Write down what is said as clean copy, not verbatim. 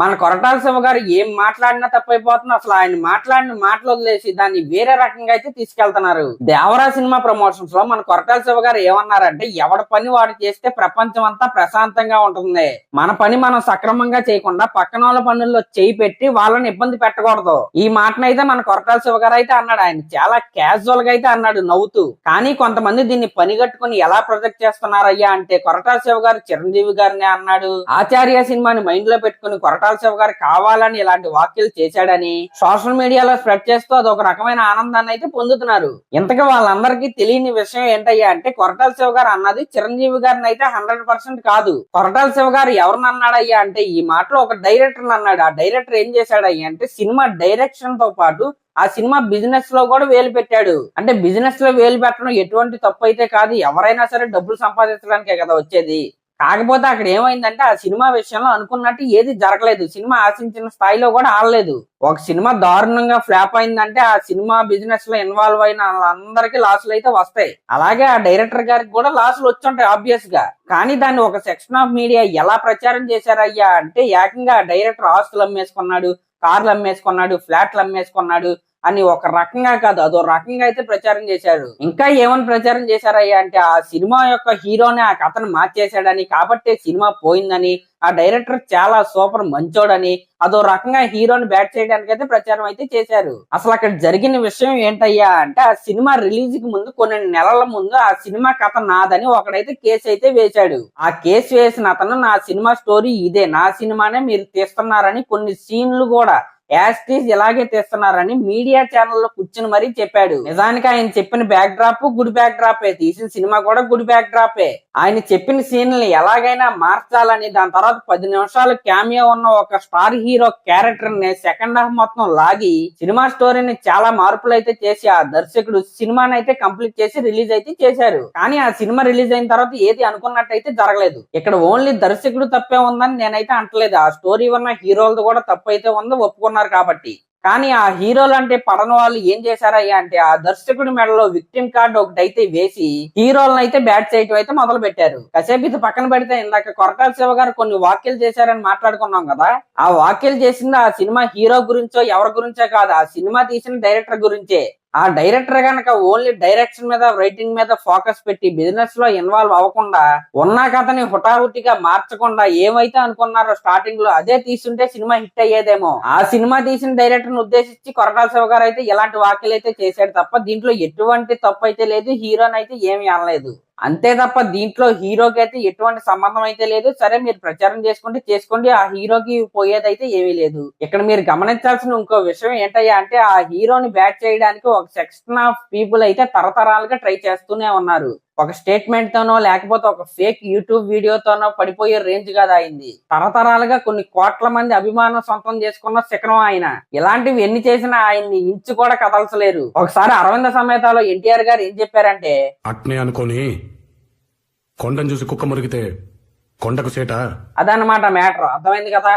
మన కొరటాల శివ గారు ఏం మాట్లాడినా తప్పైపోతుంది. అసలు ఆయన మాట్లాడిన మాటలు వదిలేసి దాన్ని వేరే రకంగా అయితే తీసుకెళ్తున్నారు. దేవరా సినిమా ప్రమోషన్స్ లో మన కొరటాల శివ గారు ఏమన్నారంటే, ఎవడి పని వాడు చేస్తే ప్రపంచం అంతా ప్రశాంతంగా ఉంటుంది, మన పని మనం సక్రమంగా చేయకుండా పక్కన వాళ్ళ పనుల్లో చేయి పెట్టి వాళ్ళని ఇబ్బంది పెట్టకూడదు. ఈ మాటనైతే మన కొరటాల శివ గారు అయితే అన్నాడు. ఆయన చాలా క్యాజువల్ గా అయితే అన్నాడు నవ్వుతూ. కానీ కొంతమంది దీన్ని పనిగట్టుకుని ఎలా ప్రొజెక్ట్ చేస్తున్నారయ్యా అంటే, కొరటాల శివ గారు చిరంజీవి గారిని అన్నాడు, ఆచార్య సినిమాని మైండ్ లో పెట్టుకుని కొరటాల శివ గారు కావాలని ఇలాంటి వ్యాఖ్యలు చేశాడని సోషల్ మీడియాలో స్ప్రెడ్ చేస్తూ అదొక రకమైన ఆనందాన్ని అయితే పొందుతున్నారు. ఇంతగా వాళ్ళందరికీ తెలియని విషయం ఏంటయ్యా అంటే, కొరటాల శివ గారు అన్నది చిరంజీవి గారిని అయితే 100% కాదు. కొరటాల శివ గారు ఎవరిని అన్నాడయ్యా అంటే, ఈ మాటలో ఒక డైరెక్టర్ అన్నాడు. ఆ డైరెక్టర్ ఏం చేశాడయ్యా అంటే, సినిమా డైరెక్షన్ తో పాటు ఆ సినిమా బిజినెస్ లో కూడా వేలు పెట్టాడు. అంటే బిజినెస్ లో వేలు పెట్టడం ఎటువంటి తప్పు అయితే కాదు, ఎవరైనా సరే డబ్బులు సంపాదించడానికే కదా వచ్చేది. కాకపోతే అక్కడ ఏమైందంటే, ఆ సినిమా విషయంలో అనుకున్నట్టు ఏది జరగలేదు. సినిమా ఆశించిన స్థాయిలో కూడా ఆడలేదు. ఒక సినిమా దారుణంగా ఫ్లాప్ అయిందంటే ఆ సినిమా బిజినెస్ లో ఇన్వాల్వ్ అయిన వాళ్ళందరికీ లాసులు అయితే వస్తాయి. అలాగే ఆ డైరెక్టర్ గారికి కూడా లాసులు వచ్చుంటాయి ఆబ్వియస్ గా. కానీ దాన్ని ఒక సెక్షన్ ఆఫ్ మీడియా ఎలా ప్రచారం చేశారయ్యా అంటే, ఏకంగా ఆ డైరెక్టర్ ఆస్తులు అమ్మేసుకున్నాడు, కార్లు అమ్మేసుకున్నాడు, ఫ్లాట్లు అమ్మేసుకున్నాడు అని ఒక రకంగా కాదు, అదో రకంగా అయితే ప్రచారం చేశారు. ఇంకా ఏమని ప్రచారం చేశారయ్యా అంటే, ఆ సినిమా యొక్క హీరోని ఆ కథను మార్చేశాడని, కాబట్టి సినిమా పోయిందని, ఆ డైరెక్టర్ చాలా సూపర్ మంచోడని, అదో రకంగా హీరోని బ్యాట్ చేయడానికి అయితే ప్రచారం అయితే చేశారు. అసలు అక్కడ జరిగిన విషయం ఏంటయ్యా అంటే, ఆ సినిమా రిలీజ్ కి ముందు కొన్ని నెలల ముందు ఆ సినిమా కథ నాదని ఒకడైతే కేసు అయితే వేశాడు. ఆ కేసు వేసిన అతను, నా సినిమా స్టోరీ ఇదే, నా సినిమానే మీరు తీస్తున్నారని, కొన్ని సీన్లు కూడా యాస్టీస్ ఇలాగే తీస్తున్నారని మీడియా ఛానల్లో కూర్చుని మరీ చెప్పాడు. నిజానికి ఆయన చెప్పిన బ్యాక్ డ్రాప్ గుడ్ బ్యాక్ డ్రాపే, తీసిన సినిమా కూడా గుడ్ బ్యాక్ డ్రాపే. ఆయన చెప్పిన సీన్లు ఎలాగైనా మార్చాలని, దాని తర్వాత 10 నిమిషాలు క్యామియో ఉన్న ఒక స్టార్ హీరో క్యారెక్టర్ ని సెకండ్ హాఫ్ మొత్తం లాగి సినిమా స్టోరీని చాలా మార్పులు అయితే చేసి ఆ దర్శకుడు సినిమాని అయితే కంప్లీట్ చేసి రిలీజ్ అయితే చేశారు. కానీ ఆ సినిమా రిలీజ్ అయిన తర్వాత ఏది అనుకున్నట్టయితే జరగలేదు. ఇక్కడ ఓన్లీ దర్శకుడు తప్పే ఉందని నేనైతే అంటలేదు, ఆ స్టోరీ ఉన్న హీరోలది కూడా తప్పు అయితే ఉందో ఒప్పుకున్నారు కాబట్టి. కానీ ఆ హీరోలు అంటే పడని వాళ్ళు ఏం చేశారయ్యా అంటే, ఆ దర్శకుడి మెడలో విక్టిమ్ కార్డు ఒకటైతే వేసి హీరోలను అయితే బ్యాట్ చేయటం అయితే మొదలు పెట్టారు. కాసేపు ఇది పక్కన పెడితే, ఇందాక కొరటాల శివ గారు కొన్ని వ్యాఖ్యలు చేశారని మాట్లాడుకున్నాం కదా, ఆ వ్యాఖ్యలు చేసింది ఆ సినిమా హీరో గురించో ఎవరి గురించో కాదు, ఆ సినిమా తీసిన డైరెక్టర్ గురించే. ఆ డైరెక్టర్ గనక ఓన్లీ డైరెక్షన్ మీద, రైటింగ్ మీద ఫోకస్ పెట్టి బిజినెస్ లో ఇన్వాల్వ్ అవ్వకుండా, ఉన్న కథని హుటాహుటిగా మార్చకుండా ఏమైతే అనుకున్నారో స్టార్టింగ్ లో అదే తీసుంటే సినిమా హిట్ అయ్యేదేమో. ఆ సినిమా తీసిన డైరెక్టర్ ని ఉద్దేశించి కొరటాల శివ గారు అయితే ఇలాంటి వ్యాఖ్యలు అయితే చేశాడు తప్ప, దీంట్లో ఎటువంటి తప్పు అయితే లేదు, హీరోని అయితే ఏమీ అనలేదు. అంతే తప్ప దీంట్లో హీరోకి అయితే ఎటువంటి సంబంధం అయితే లేదు. సరే, మీరు ప్రచారం చేసుకోండి, ఆ హీరోకి పోయేదైతే ఏమీ లేదు. ఇక్కడ మీరు గమనించాల్సిన ఇంకో విషయం ఏంటయ్యా అంటే, ఆ హీరోని బ్యాట్ చేయడానికి ఒక సెక్షన్ ఆఫ్ పీపుల్ అయితే తరతరాలుగా ట్రై చేస్తూనే ఉన్నారు. ఒక స్టేట్మెంట్ తోనో లేకపోతే ఒక ఫేక్ యూట్యూబ్ వీడియోతోనో పడిపోయే రేంజ్ గా అయింది. తరతరాలుగా కొన్ని కోట్ల మంది అభిమానం సొంతం చేసుకున్న శిఖరం ఆయన. ఇలాంటివి ఎన్ని చేసినా ఆయన్ని ఇంచు కూడా కదల్చలేరు. ఒకసారి అరవింద సమేతలో ఎన్టీఆర్ గారు ఏం చెప్పారంటే, అట్నే అనుకోని కొండను చూసి కుక్క మురిగితే కొండకు సేట, అదన్నమాట మ్యాటర్. అర్థమైంది కదా.